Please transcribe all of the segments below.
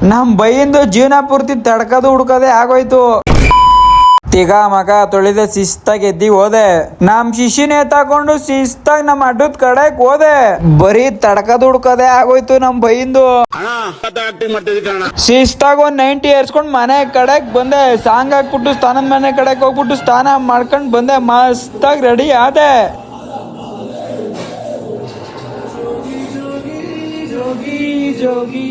ನಮ್ ಬೈಯಿಂದು ಜೀವನ ಪೂರ್ತಿ ತಡ್ಕದು ಹುಡ್ಕದೆ ಆಗೋಯ್ತು. ತಿಗ ಮಗ ತೊಳಿದೆ ಶಿಸ್ತಾಗಿ ಎದ್ದಿ ಹೋದೆ. ನಮ್ ಶಿಶಿನೇ ತಕೊಂಡು ಶಿಸ್ತಾಗಿ ನಮ್ ಅಡ್ಡದ ಕಡೆಕ್ ಹೋದೆ. ಬರೀ ತಡ್ಕದ್ ಹುಡ್ಕದೆ ಆಗೋಯ್ತು ನಮ್ ಬೈಯಿಂದು. ಶಿಸ್ತಾಗ ಒಂದ್ 90 ಏರ್ಸ್ಕೊಂಡ್ ಮನೆ ಕಡೆಕ್ ಬಂದೆ. ಸಾಂಗ್ ಹಾಕ್ಬಿಟ್ಟು ಸ್ನಾನದ ಮನೆ ಕಡೆಕ್ ಹೋಗ್ಬಿಟ್ಟು ಸ್ನಾನ ಮಾಡ್ಕೊಂಡ್ ಬಂದೆ. ಮಸ್ತಾಗಿ ರೆಡಿ ಆದೆ. ಜೋಗಿ ಜೋಗಿ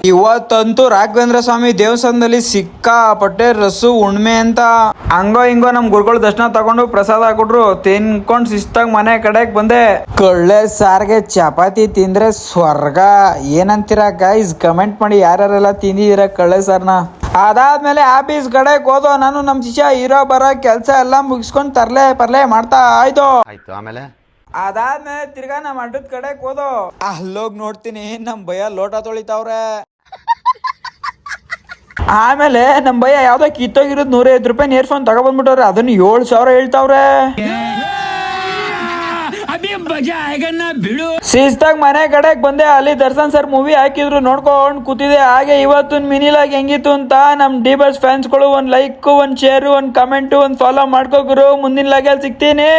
ಇವತ್ತಂತೂ ರಾಘವೇಂದ್ರ ಸ್ವಾಮಿ ದೇವಸ್ಥಾನದಲ್ಲಿ ಸಿಕ್ಕಾಪಟ್ಟೆ ರಸು ಉಣ್ಮೆ ಅಂತ. ಹಂಗೋ ಹಿಂಗೋ ನಮ್ ಗುರುಗಳು ದರ್ಶನ ತಗೊಂಡು ಪ್ರಸಾದ ಹಾಕೊಟ್ರು. ತಿನ್ಕೊಂಡ್ ಶಿಸ್ತಾಗ ಮನೆ ಕಡೆಗ್ ಬಂದೆ. ಕಳ್ಳೆ ಸಾರ್ಗೆ ಚಪಾತಿ ತಿಂದ್ರೆ ಸ್ವರ್ಗ. ಏನಂತೀರಾ ಗೈಸ್? ಕಮೆಂಟ್ ಮಾಡಿ ಯಾರ್ಯಾರೆಲ್ಲ ತಿಂದಿದ್ದೀರಾ ಕಳ್ಳೆ ಸಾರ್ನ. ಅದಾದ್ಮೇಲೆ ಆಫೀಸ್ ಕಡೆಗೆ ಹೋದೋ. ನಾನು ನಮ್ ಶಿಷ್ಯ ಇರೋ ಬರೋ ಕೆಲ್ಸ ಎಲ್ಲ ಮುಗಿಸ್ಕೊಂಡ್ ತರ್ಲೆ ಮಾಡ್ತಾ ಆಯ್ತು. ಆಮೇಲೆ ಅದಾದ್ಮೇಲೆ ತಿರ್ಗಾ ನಮ್ ಅಡ್ಡದ ಕಡೆಗೆ ಹೋದೋ. ಅಲ್ಲೋಗ್ ನೋಡ್ತೀನಿ ನಮ್ ಭಯ ಲೋಟ ತೊಳಿತಾವ್ರೆ. ಆಮೇಲೆ ನಮ್ ಭಯ ಯಾವ್ದೋ ಕಿತ್ತೋಗಿರೋದು 150 ರೂಪಾಯಿ ಇಯರ್ಫೋನ್ ತಗೊಬಂದ್ಬಿಟ್ಟವ್ರೆ. ಅದನ್ನ 7,000 ಹೇಳ್ತಾವ್ರೆ. ಶಿಸ್ತಾಗ ಮನೆ ಕಡೆಗೆ ಬಂದೆ. ಅಲ್ಲಿ ದರ್ಶನ್ ಸರ್ ಮೂವಿ ಹಾಕಿದ್ರು, ನೋಡ್ಕೊಂಡ್ ಕೂತಿದೆ. ಹಾಗೆ ಇವತ್ತಿನ ಮಿನಿಲಾಗ್ ಹೆಂಗಿತ್ತು ಅಂತ ನಮ್ ಡಿ ಬಸ್ ಫ್ಯಾನ್ಸ್ಗಳು ಒಂದ್ ಲೈಕ್, ಒಂದ್ ಶೇರ್, ಒಂದ್ ಕಮೆಂಟ್, ಒಂದ್ ಫಾಲೋ ಮಾಡ್ಕೋಗ್ರು. ಮುಂದಿನ ಲಾಗಲ್ಲಿ ಸಿಗ್ತೀನಿ.